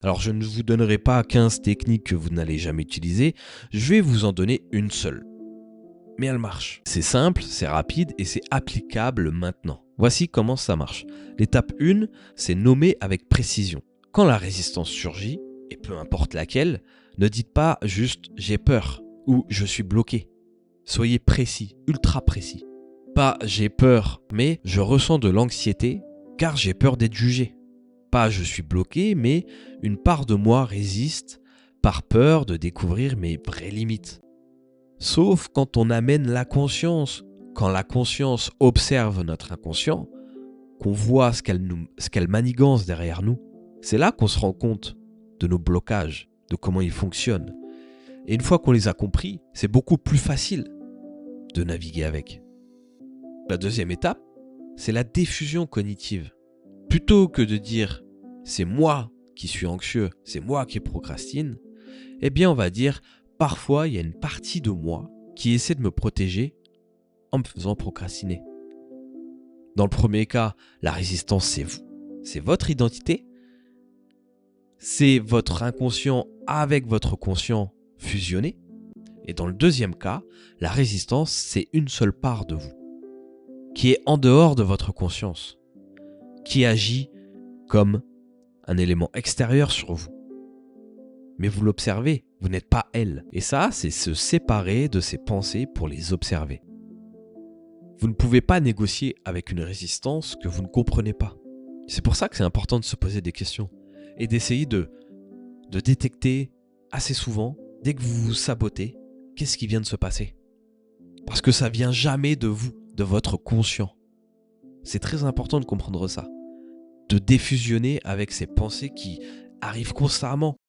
Alors je ne vous donnerai pas 15 techniques que vous n'allez jamais utiliser, je vais vous en donner une seule. Mais elle marche. C'est simple, c'est rapide et c'est applicable maintenant. Voici comment ça marche. L'étape 1, c'est nommer avec précision. Quand la résistance surgit, et peu importe laquelle, ne dites pas juste j'ai peur ou je suis bloqué. Soyez précis, ultra précis. Pas j'ai peur, mais je ressens de l'anxiété car j'ai peur d'être jugé. Pas je suis bloqué, mais une part de moi résiste par peur de découvrir mes vraies limites. Sauf quand on amène la conscience, quand la conscience observe notre inconscient, qu'on voit ce qu'elle manigance derrière nous, c'est là qu'on se rend compte de nos blocages, de comment ils fonctionnent. Et une fois qu'on les a compris, c'est beaucoup plus facile de naviguer avec. La deuxième étape, c'est la diffusion cognitive. Plutôt que de dire « c'est moi qui suis anxieux, c'est moi qui procrastine », eh bien on va dire « parfois il y a une partie de moi qui essaie de me protéger en me faisant procrastiner ». Dans le premier cas, la résistance c'est vous, c'est votre identité, c'est votre inconscient avec votre conscient fusionné. Et dans le deuxième cas, la résistance c'est une seule part de vous, qui est en dehors de votre conscience, qui agit comme un élément extérieur sur vous. Mais vous l'observez, vous n'êtes pas elle. Et ça, c'est se séparer de ces pensées pour les observer. Vous ne pouvez pas négocier avec une résistance que vous ne comprenez pas. C'est pour ça que c'est important de se poser des questions et d'essayer de détecter assez souvent, dès que vous vous sabotez, qu'est-ce qui vient de se passer. Parce que ça vient jamais de vous, de votre conscient. C'est très important de comprendre ça. De défusionner avec ces pensées qui arrivent constamment.